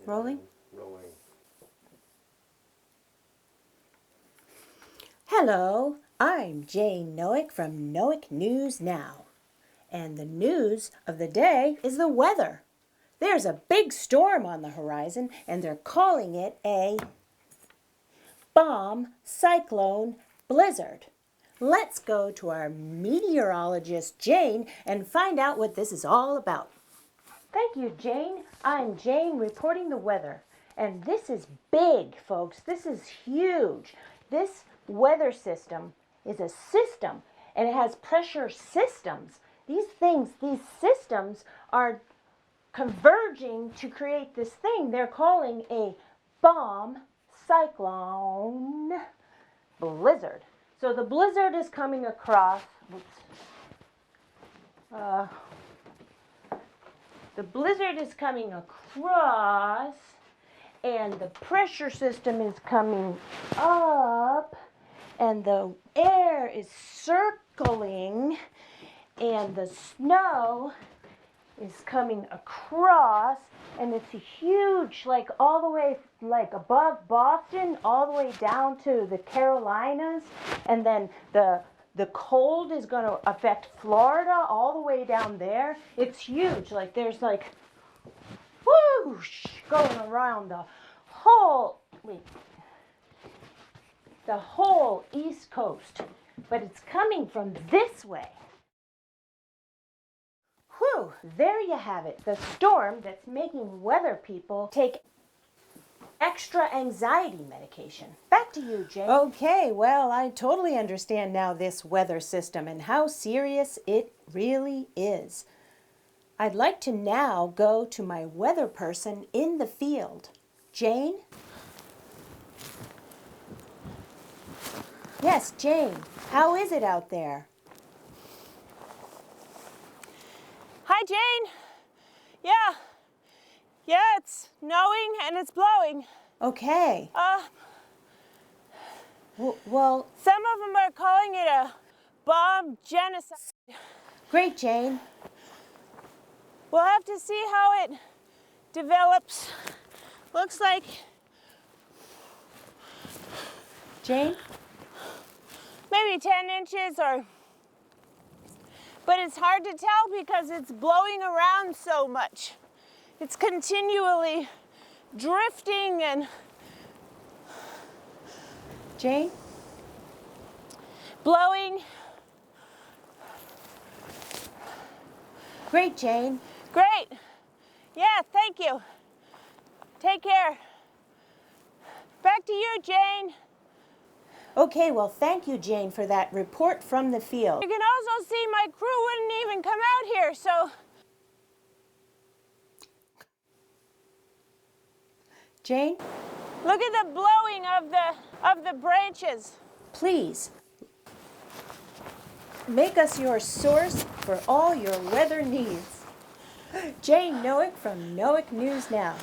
Rolling? Rolling. Hello, I'm Jayne Nówek from Nówek News Now. And the news of the day is the weather. There's a big storm on the horizon, and they're calling it a bomb cyclone blizzard. Let's go to our meteorologist, Jayne, and find out what this is all about. Thank you, Jayne. I'm Jayne reporting the weather. And this is big, folks. This is huge. This weather system is a system, and it has pressure systems. These systems are converging to create this thing they're calling a bomb cyclone blizzard. So the blizzard is coming across. The blizzard is coming across, and the pressure system is coming up, and the air is circling, and the snow is coming across, and it's huge, like all the way, like above Boston, all the way down to the Carolinas, and then the cold is going to affect Florida all the way down there. It's huge. Like there's like whoosh going around the whole East Coast, but it's coming from this way. Whew, there you have it. The storm that's making weather people take extra anxiety medication. Back to you, Jayne. Okay, well, I totally understand now this weather system and how serious it really is. I'd like to now go to my weather person in the field. Jayne? Yes, Jayne. How is it out there? Hi, Jayne. Yeah, it's snowing and it's blowing. Okay. Well, some of them are calling it a bomb genocide. Great, Jayne. We'll have to see how it develops. Looks like... Jayne? Maybe 10 inches or... But it's hard to tell because it's blowing around so much. It's continually drifting and... Jayne? Blowing. Great, Jayne. Great. Yeah, thank you. Take care. Back to you, Jayne. Okay, well, thank you, Jayne, for that report from the field. You can also see my crew wouldn't even come out here, so... Jayne? Look at the blowing of the branches. Please, make us your source for all your weather needs. Jayne Nówek from Nówek News Now.